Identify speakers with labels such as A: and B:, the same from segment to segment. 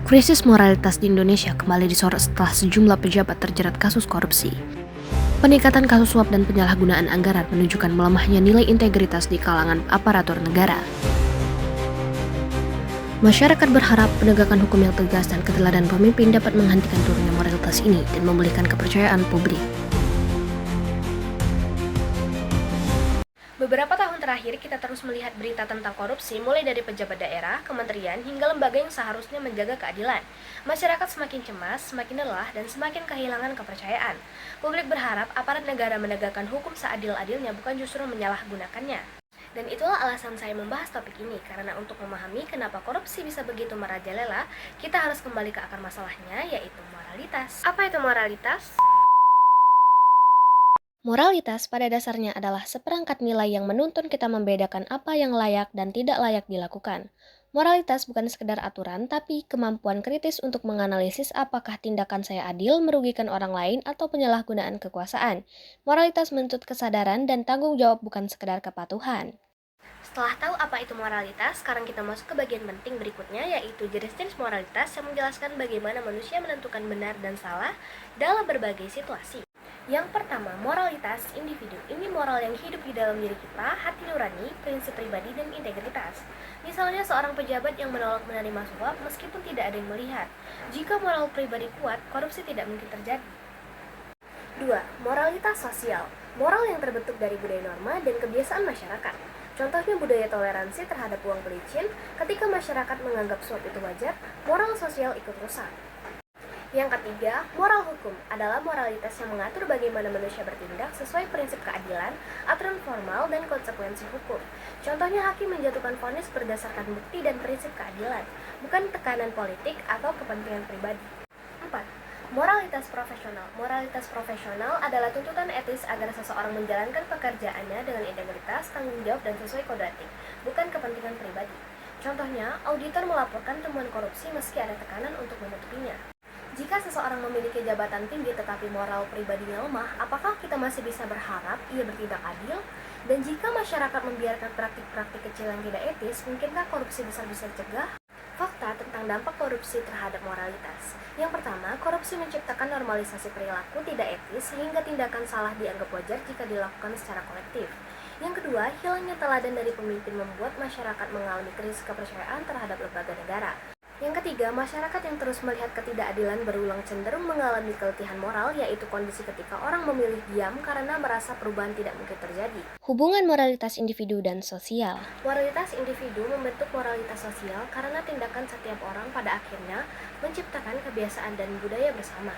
A: Krisis moralitas di Indonesia kembali disorot setelah sejumlah pejabat terjerat kasus korupsi. Peningkatan kasus suap dan penyalahgunaan anggaran menunjukkan melemahnya nilai integritas di kalangan aparatur negara. Masyarakat berharap penegakan hukum yang tegas dan keteladan pemimpin dapat menghentikan turunnya moralitas ini dan memulihkan kepercayaan publik. Beberapa tahun terakhir kita terus melihat berita tentang korupsi mulai dari pejabat daerah, kementerian, hingga lembaga yang seharusnya menjaga keadilan. Masyarakat semakin cemas, semakin lelah, dan semakin kehilangan kepercayaan. Publik berharap aparat negara menegakkan hukum seadil-adilnya bukan justru menyalahgunakannya. Dan itulah alasan saya membahas topik ini, karena untuk memahami kenapa korupsi bisa begitu merajalela, kita harus kembali ke akar masalahnya, yaitu moralitas. Apa itu moralitas? Moralitas pada dasarnya adalah seperangkat nilai yang menuntun kita membedakan apa yang layak dan tidak layak dilakukan. Moralitas bukan sekedar aturan, tapi kemampuan kritis untuk menganalisis apakah tindakan saya adil, merugikan orang lain, atau penyalahgunaan kekuasaan. Moralitas menuntut kesadaran dan tanggung jawab bukan sekedar kepatuhan. Setelah tahu apa itu moralitas, sekarang kita masuk ke bagian penting berikutnya, yaitu jenis-jenis moralitas yang menjelaskan bagaimana manusia menentukan benar dan salah dalam berbagai situasi. Yang pertama, moralitas individu. Ini moral yang hidup di dalam diri kita, hati nurani, prinsip pribadi, dan integritas. Misalnya seorang pejabat yang menolak menerima suap meskipun tidak ada yang melihat. Jika moral pribadi kuat, korupsi tidak mungkin terjadi. 2. Moralitas sosial. Moral yang terbentuk dari budaya norma dan kebiasaan masyarakat. Contohnya budaya toleransi terhadap uang pelicin. Ketika masyarakat menganggap suap itu wajar, moral sosial ikut rusak. Yang ketiga, moral hukum adalah moralitas yang mengatur bagaimana manusia bertindak sesuai prinsip keadilan, aturan formal, dan konsekuensi hukum. Contohnya hakim menjatuhkan vonis berdasarkan bukti dan prinsip keadilan, bukan tekanan politik atau kepentingan pribadi. 4. Moralitas profesional. Moralitas profesional adalah tuntutan etis agar seseorang menjalankan pekerjaannya dengan integritas, tanggung jawab, dan sesuai kode etik, bukan kepentingan pribadi. Contohnya, auditor melaporkan temuan korupsi meski ada tekanan untuk menutupinya. Jika seseorang memiliki jabatan tinggi tetapi moral pribadinya lemah, apakah kita masih bisa berharap ia bertindak adil? Dan jika masyarakat membiarkan praktik-praktik kecil yang tidak etis, mungkinkah korupsi besar bisa dicegah? Fakta tentang dampak korupsi terhadap moralitas. Yang pertama, korupsi menciptakan normalisasi perilaku tidak etis sehingga tindakan salah dianggap wajar jika dilakukan secara kolektif. Yang kedua, hilangnya teladan dari pemimpin membuat masyarakat mengalami krisis kepercayaan terhadap lembaga negara. Yang ketiga, masyarakat yang terus melihat ketidakadilan berulang cenderung mengalami keletihan moral, yaitu kondisi ketika orang memilih diam karena merasa perubahan tidak mungkin terjadi. Hubungan moralitas individu dan sosial. Moralitas individu membentuk moralitas sosial karena tindakan setiap orang pada akhirnya menciptakan kebiasaan dan budaya bersama.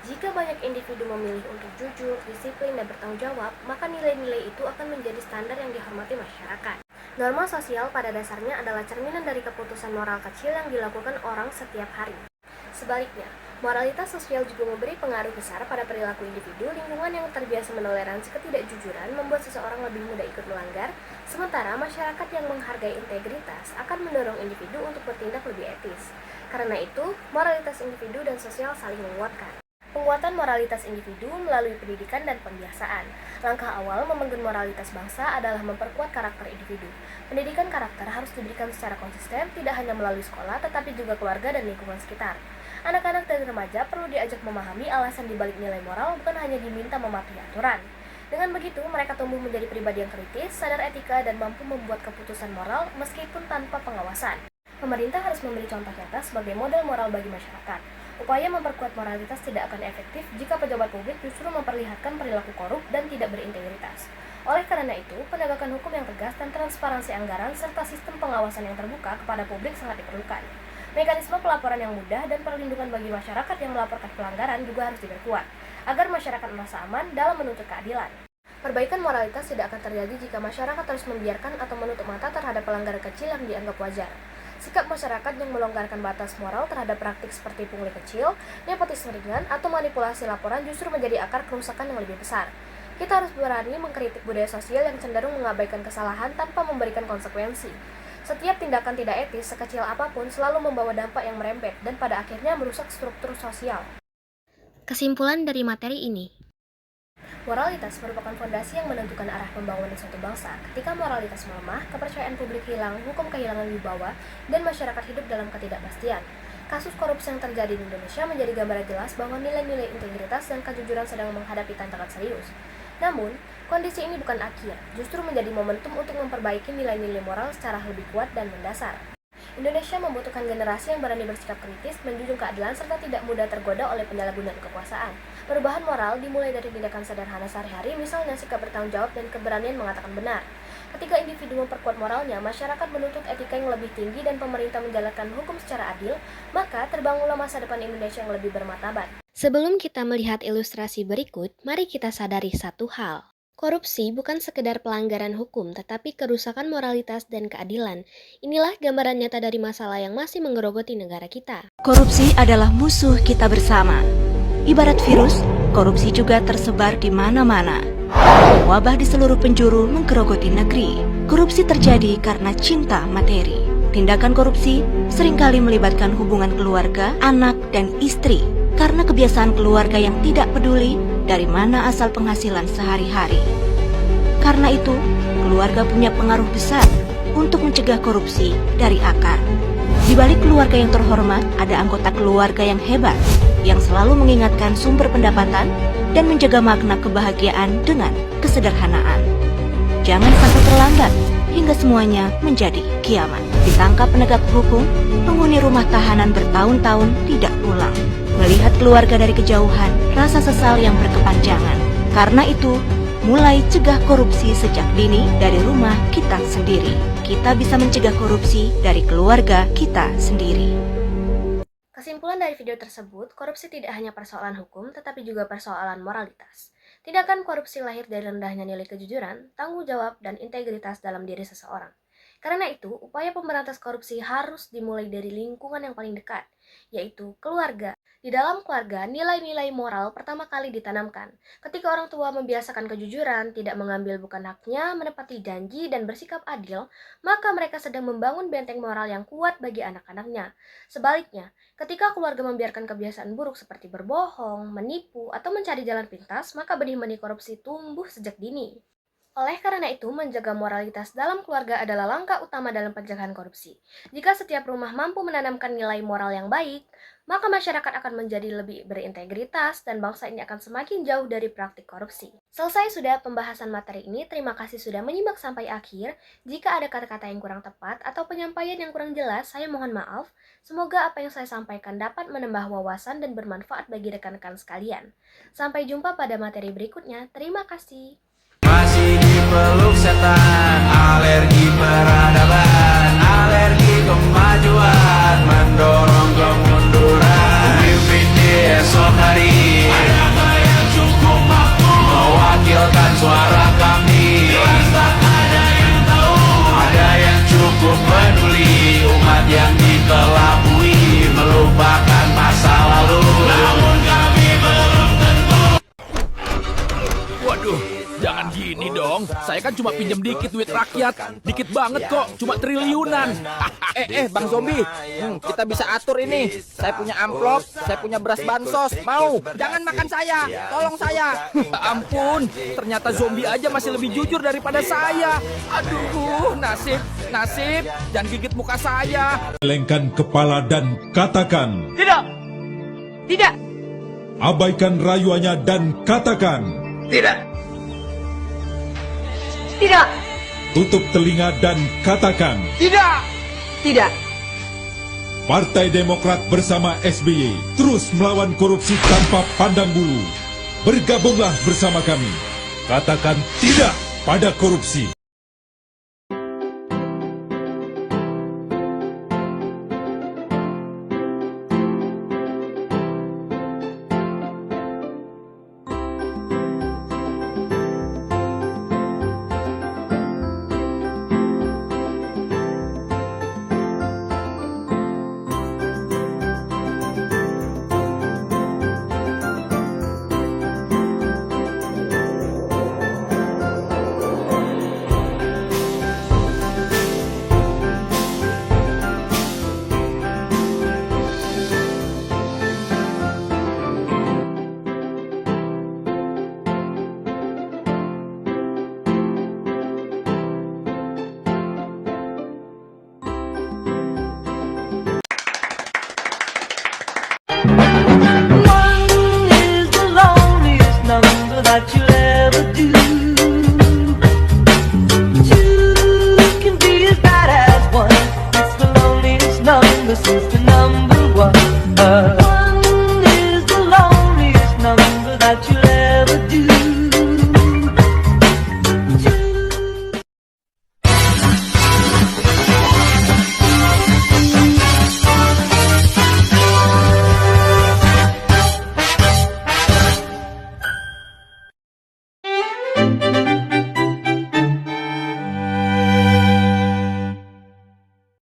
A: Jika banyak individu memilih untuk jujur, disiplin, dan bertanggung jawab, maka nilai-nilai itu akan menjadi standar yang dihormati masyarakat. Norma sosial pada dasarnya adalah cerminan dari keputusan moral kecil yang dilakukan orang setiap hari. Sebaliknya, moralitas sosial juga memberi pengaruh besar pada perilaku individu. Lingkungan yang terbiasa menoleransi ketidakjujuran membuat seseorang lebih mudah ikut melanggar, sementara masyarakat yang menghargai integritas akan mendorong individu untuk bertindak lebih etis. Karena itu, moralitas individu dan sosial saling menguatkan. Penguatan moralitas individu melalui pendidikan dan pembiasaan. Langkah awal membangun moralitas bangsa adalah memperkuat karakter individu. Pendidikan karakter harus diberikan secara konsisten, tidak hanya melalui sekolah, tetapi juga keluarga dan lingkungan sekitar. Anak-anak dan remaja perlu diajak memahami alasan dibalik nilai moral, bukan hanya diminta mematuhi aturan. Dengan begitu, mereka tumbuh menjadi pribadi yang kritis, sadar etika, dan mampu membuat keputusan moral meskipun tanpa pengawasan. Pemerintah harus memberi contoh nyata sebagai model moral bagi masyarakat. Upaya memperkuat moralitas tidak akan efektif jika pejabat publik justru memperlihatkan perilaku korup dan tidak berintegritas. Oleh karena itu, penegakan hukum yang tegas dan transparansi anggaran serta sistem pengawasan yang terbuka kepada publik sangat diperlukan. Mekanisme pelaporan yang mudah dan perlindungan bagi masyarakat yang melaporkan pelanggaran juga harus diperkuat, agar masyarakat merasa aman dalam menuntut keadilan. Perbaikan moralitas tidak akan terjadi jika masyarakat terus membiarkan atau menutup mata terhadap pelanggaran kecil yang dianggap wajar. Sikap masyarakat yang melonggarkan batas moral terhadap praktik seperti pungli kecil, nepotisme ringan, atau manipulasi laporan justru menjadi akar kerusakan yang lebih besar. Kita harus berani mengkritik budaya sosial yang cenderung mengabaikan kesalahan tanpa memberikan konsekuensi. Setiap tindakan tidak etis, sekecil apapun, selalu membawa dampak yang merembet dan pada akhirnya merusak struktur sosial. Kesimpulan dari materi ini. Moralitas merupakan fondasi yang menentukan arah pembangunan suatu bangsa. Ketika moralitas melemah, kepercayaan publik hilang, hukum kehilangan wibawa, dan masyarakat hidup dalam ketidakpastian. Kasus korupsi yang terjadi di Indonesia menjadi gambaran jelas bahwa nilai-nilai integritas dan kejujuran sedang menghadapi tantangan serius. Namun, kondisi ini bukan akhir, justru menjadi momentum untuk memperbaiki nilai-nilai moral secara lebih kuat dan mendasar. Indonesia membutuhkan generasi yang berani bersikap kritis, menjunjung keadilan, serta tidak mudah tergoda oleh penyalahgunaan kekuasaan. Perubahan moral dimulai dari tindakan sederhana sehari-hari, misalnya sikap bertanggung jawab dan keberanian mengatakan benar. Ketika individu memperkuat moralnya, masyarakat menuntut etika yang lebih tinggi dan pemerintah menjalankan hukum secara adil, maka terbangunlah masa depan Indonesia yang lebih bermartabat. Sebelum kita melihat ilustrasi berikut, mari kita sadari satu hal. Korupsi bukan sekedar pelanggaran hukum, tetapi kerusakan moralitas dan keadilan. Inilah gambaran nyata dari masalah yang masih menggerogoti negara kita.
B: Korupsi adalah musuh kita bersama. Ibarat virus, korupsi juga tersebar di mana-mana. Wabah di seluruh penjuru menggerogoti negeri. Korupsi terjadi karena cinta materi. Tindakan korupsi seringkali melibatkan hubungan keluarga, anak, dan istri. Karena kebiasaan keluarga yang tidak peduli dari mana asal penghasilan sehari-hari. Karena itu, keluarga punya pengaruh besar untuk mencegah korupsi dari akar. Di balik keluarga yang terhormat, ada anggota keluarga yang hebat, yang selalu mengingatkan sumber pendapatan dan menjaga makna kebahagiaan dengan kesederhanaan. Jangan sampai terlambat hingga semuanya menjadi kiamat. Ditangkap penegak hukum, penghuni rumah tahanan bertahun-tahun tidak pulang. Melihat keluarga dari kejauhan, rasa sesal yang berkepanjangan. Karena itu, mulai cegah korupsi sejak dini dari rumah kita sendiri. Kita bisa mencegah korupsi dari keluarga kita sendiri.
A: Kesimpulan dari video tersebut, korupsi tidak hanya persoalan hukum, tetapi juga persoalan moralitas. Tindakan korupsi lahir dari rendahnya nilai kejujuran, tanggung jawab, dan integritas dalam diri seseorang. Karena itu, upaya pemberantas korupsi harus dimulai dari lingkungan yang paling dekat, yaitu keluarga. Di dalam keluarga, nilai-nilai moral pertama kali ditanamkan. Ketika orang tua membiasakan kejujuran, tidak mengambil bukan haknya, menepati janji, dan bersikap adil, maka mereka sedang membangun benteng moral yang kuat bagi anak-anaknya. Sebaliknya, ketika keluarga membiarkan kebiasaan buruk seperti berbohong, menipu, atau mencari jalan pintas, maka benih-benih korupsi tumbuh sejak dini. Oleh karena itu, menjaga moralitas dalam keluarga adalah langkah utama dalam pencegahan korupsi. Jika setiap rumah mampu menanamkan nilai moral yang baik, maka masyarakat akan menjadi lebih berintegritas dan bangsa ini akan semakin jauh dari praktik korupsi. Selesai sudah pembahasan materi ini, terima kasih sudah menyimak sampai akhir. Jika ada kata-kata yang kurang tepat atau penyampaian yang kurang jelas, saya mohon maaf. Semoga apa yang saya sampaikan dapat menambah wawasan dan bermanfaat bagi rekan-rekan sekalian. Sampai jumpa pada materi berikutnya. Terima kasih.
C: Masih dipeluk setan, alergi peradaban, alergi kemajuan, mendorong kemunduran. Pemimpin di esok hari, adakah yang cukup mampu mewakilkan suara kami? Jelas tak ada yang tahu, ada yang cukup peduli, umat yang dikelabui, melupakan masa lalu. Namun kami belum tentu.
D: Waduh, jangan gini dong. Saya kan cuma pinjam dikit duit rakyat. Dikit banget kok, cuma triliunan.
E: Bang Zombie, kita bisa atur ini. Saya punya amplop, saya punya beras bansos. Mau? Jangan makan saya, tolong saya.
D: Ampun, ternyata zombie aja masih lebih jujur daripada saya. Aduh, nasib, jangan gigit muka saya.
F: Gelengkan kepala dan katakan,
E: Tidak, tidak,
F: abaikan rayuannya dan katakan,
E: tidak, tidak,
F: tutup telinga dan katakan,
E: tidak, tidak.
F: Partai Demokrat bersama SBY terus melawan korupsi tanpa pandang bulu. Bergabunglah bersama kami. Katakan tidak pada korupsi.
C: Indonesia.